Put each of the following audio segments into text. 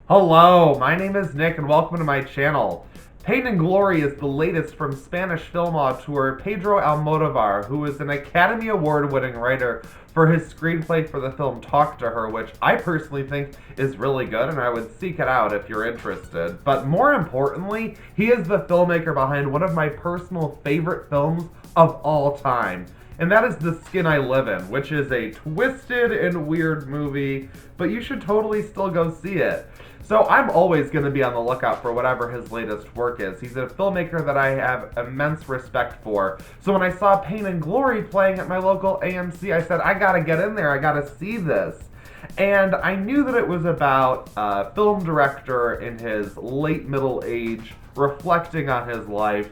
Hello, my name is Nick and welcome to my channel. Pain and Glory is the latest from Spanish film auteur Pedro Almodovar, who is an Academy Award-winning writer for his screenplay for the film Talk to Her, which I personally think is really good and I would seek it out if you're interested. But more importantly, he is the filmmaker behind one of my personal favorite films of all time. And that is The Skin I Live In, which is a twisted and weird movie, but you should totally still go see it. So I'm always going to be on the lookout for whatever his latest work is. He's a filmmaker that I have immense respect for. So when I saw Pain and Glory playing at my local AMC, I said, I gotta get in there, I gotta see this. And I knew that it was about a film director in his late middle age reflecting on his life.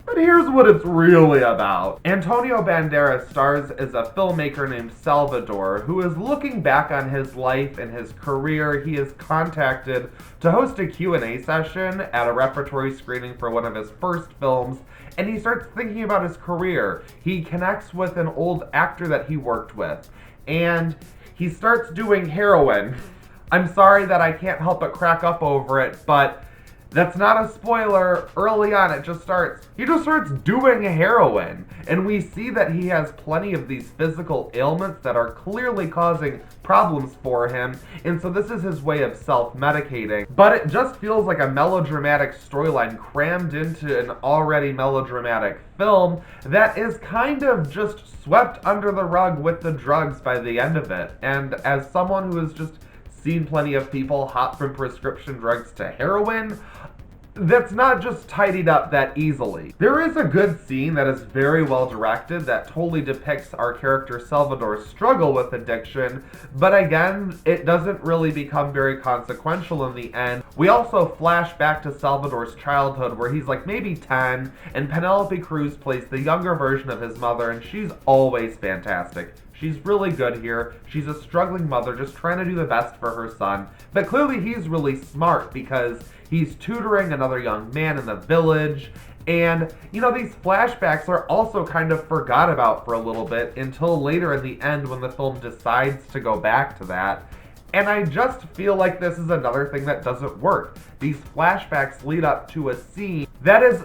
But here's what it's really about. Antonio Banderas stars as a filmmaker named Salvador who is looking back on his life and his career. He is contacted to host a Q&A session at a repertory screening for one of his first films, and he starts thinking about his career. He connects with an old actor that he worked with, and he starts doing heroin. I'm sorry that I can't help but crack up over it, but that's not a spoiler. Early on, he just starts doing heroin. And we see that he has plenty of these physical ailments that are clearly causing problems for him. And so this is his way of self-medicating. But it just feels like a melodramatic storyline crammed into an already melodramatic film that is kind of just swept under the rug with the drugs by the end of it. And as someone who has just seen plenty of people hop from prescription drugs to heroin, that's not just tidied up that easily. There is a good scene that is very well directed that totally depicts our character Salvador's struggle with addiction, but again, it doesn't really become very consequential in the end. We also flash back to Salvador's childhood where he's like maybe 10, and Penelope Cruz plays the younger version of his mother, and she's always fantastic. She's really good here. She's a struggling mother just trying to do the best for her son. But clearly he's really smart because he's tutoring another young man in the village. And, you know, these flashbacks are also kind of forgot about for a little bit until later in the end when the film decides to go back to that. And I just feel like this is another thing that doesn't work. These flashbacks lead up to a scene that is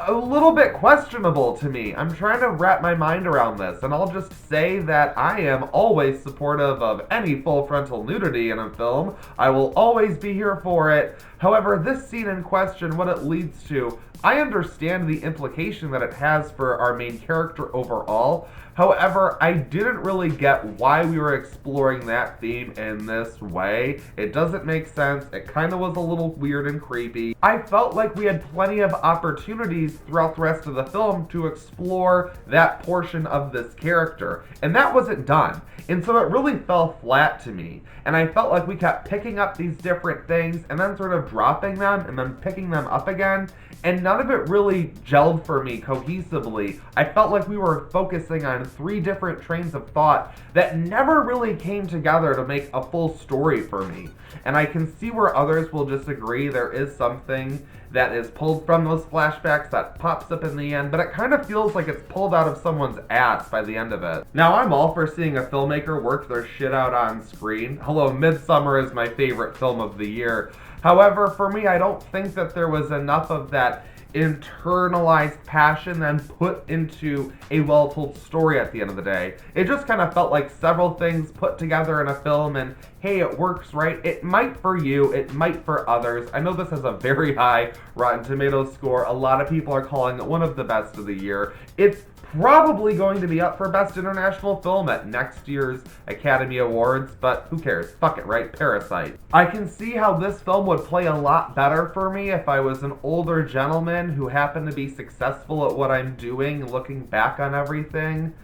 a little bit questionable to me. I'm trying to wrap my mind around this, and I'll just say that I am always supportive of any full frontal nudity in a film. I will always be here for it. However, this scene in question, what it leads to, I understand the implication that it has for our main character overall. However, I didn't really get why we were exploring that theme in this way. It doesn't make sense. It kind of was a little weird and creepy. I felt like we had plenty of opportunities throughout the rest of the film to explore that portion of this character, and that wasn't done. And so it really fell flat to me. And I felt like we kept picking up these different things and then sort of dropping them and then picking them up again. And none of it really gelled for me cohesively. I felt like we were focusing on three different trains of thought that never really came together to make a full story for me. And I can see where others will disagree. There is something that is pulled from those flashbacks that pops up in the end, but it kind of feels like it's pulled out of someone's ass by the end of it. Now, I'm all for seeing a filmmaker work their shit out on screen. Hello, Midsommar is my favorite film of the year. However, for me, I don't think that there was enough of that internalized passion then put into a well-told story at the end of the day. It just kind of felt like several things put together in a film and hey, it works, right? It might for you, it might for others. I know this has a very high Rotten Tomatoes score. A lot of people are calling it one of the best of the year. It's probably going to be up for Best International Film at next year's Academy Awards, but who cares? Fuck it, right? Parasite. I can see how this film would play a lot better for me if I was an older gentleman who happened to be successful at what I'm doing, looking back on everything.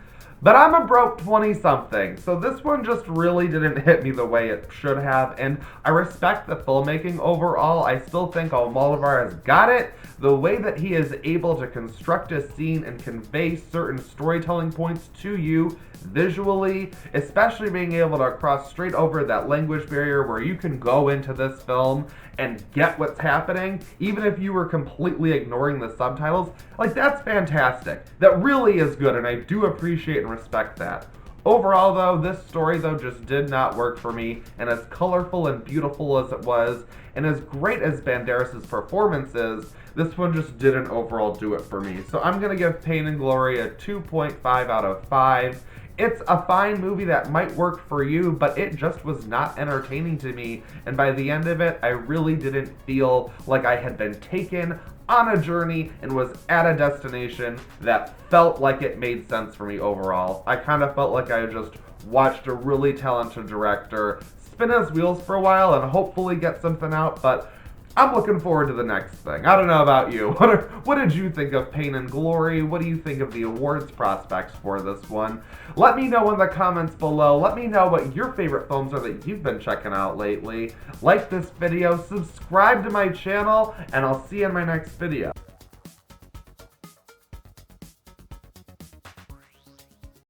But I'm a broke 20-something, so this one just really didn't hit me the way it should have, and I respect the filmmaking overall. I still think Almodovar has got it. The way that he is able to construct a scene and convey certain storytelling points to you visually, especially being able to cross straight over that language barrier where you can go into this film and get what's happening, even if you were completely ignoring the subtitles, like that's fantastic. That really is good, and I do appreciate and respect that. Overall, though, this story, though, just did not work for me, and as colorful and beautiful as it was, and as great as Banderas' performance is, this one just didn't overall do it for me. So I'm going to give Pain and Glory a 2.5 out of 5. It's a fine movie that might work for you, but it just was not entertaining to me, and by the end of it, I really didn't feel like I had been taken on a journey and was at a destination that felt like it made sense for me overall. I kind of felt like I just watched a really talented director spin his wheels for a while and hopefully get something out, but I'm looking forward to the next thing. I don't know about you. What did you think of Pain and Glory? What do you think of the awards prospects for this one? Let me know in the comments below. Let me know what your favorite films are that you've been checking out lately. Like this video, subscribe to my channel, and I'll see you in my next video.